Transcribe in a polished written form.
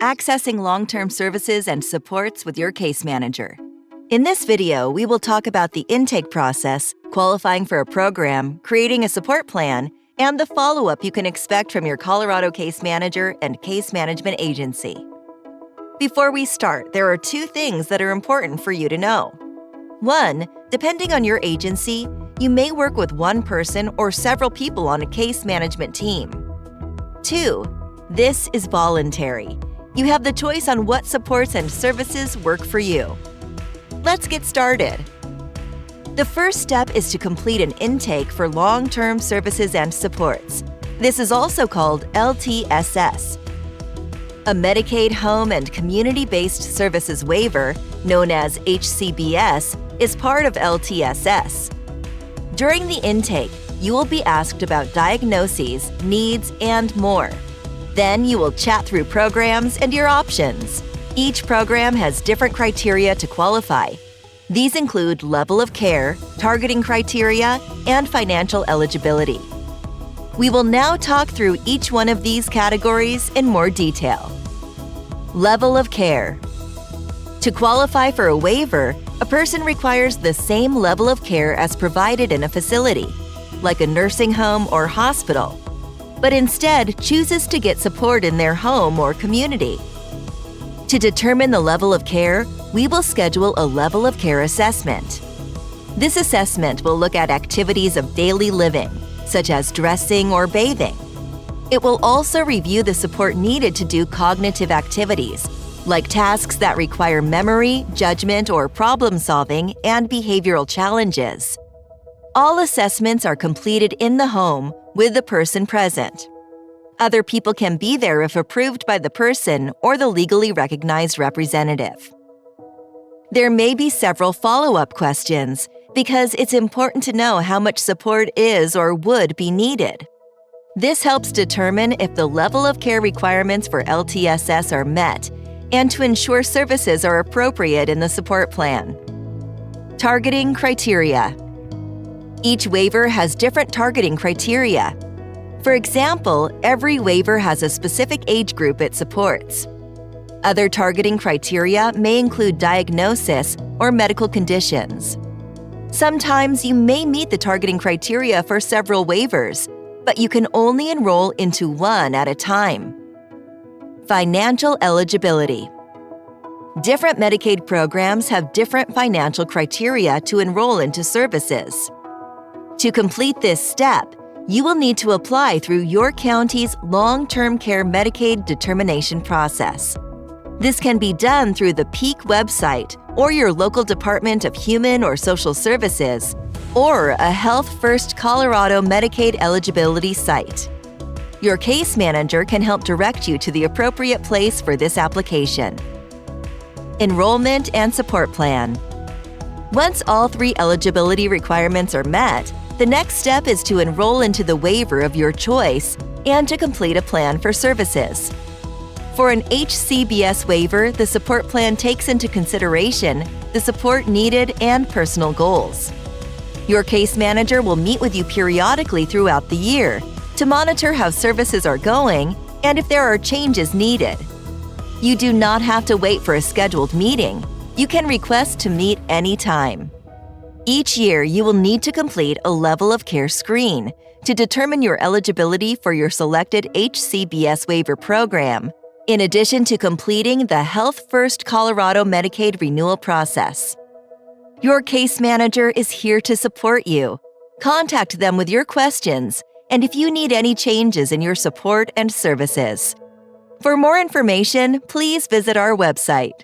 accessing long-term services and supports with your case manager. In this video, we will talk about the intake process, qualifying for a program, creating a support plan, and the follow-up you can expect from your Colorado case manager and case management agency. Before we start, there are two things that are important for you to know. 1, depending on your agency, you may work with one person or several people on a case management team. 2, this is voluntary. You have the choice on what supports and services work for you. Let's get started. The first step is to complete an intake for long-term services and supports. This is also called LTSS. A Medicaid Home and Community-Based Services Waiver, known as HCBS, is part of LTSS. During the intake, you will be asked about diagnoses, needs, and more. Then you will chat through programs and your options. Each program has different criteria to qualify. These include level of care, targeting criteria, and financial eligibility. We will now talk through each one of these categories in more detail. Level of care. To qualify for a waiver, a person requires the same level of care as provided in a facility, like a nursing home or hospital, but instead chooses to get support in their home or community. To determine the level of care, we will schedule a level of care assessment. This assessment will look at activities of daily living, such as dressing or bathing. It will also review the support needed to do cognitive activities, like tasks that require memory, judgment, or problem-solving, and behavioral challenges. All assessments are completed in the home with the person present. Other people can be there if approved by the person or the legally recognized representative. There may be several follow-up questions because it's important to know how much support is or would be needed. This helps determine if the level of care requirements for LTSS are met and to ensure services are appropriate in the support plan. Targeting criteria. Each waiver has different targeting criteria. For example, every waiver has a specific age group it supports. Other targeting criteria may include diagnosis or medical conditions. Sometimes you may meet the targeting criteria for several waivers, but you can only enroll into one at a time. Financial eligibility. Different Medicaid programs have different financial criteria to enroll into services. To complete this step, you will need to apply through your county's long-term care Medicaid determination process. This can be done through the PEAK website or your local Department of Human or Social Services, or a Health First Colorado Medicaid eligibility site. Your case manager can help direct you to the appropriate place for this application. Enrollment and support plan. Once all 3 eligibility requirements are met, the next step is to enroll into the waiver of your choice and to complete a plan for services. For an HCBS waiver, the support plan takes into consideration the support needed and personal goals. Your case manager will meet with you periodically throughout the year to monitor how services are going and if there are changes needed. You do not have to wait for a scheduled meeting. You can request to meet anytime. Each year, you will need to complete a level of care screen to determine your eligibility for your selected HCBS waiver program, in addition to completing the Health First Colorado Medicaid renewal process. Your case manager is here to support you. Contact them with your questions and if you need any changes in your support and services. For more information, please visit our website.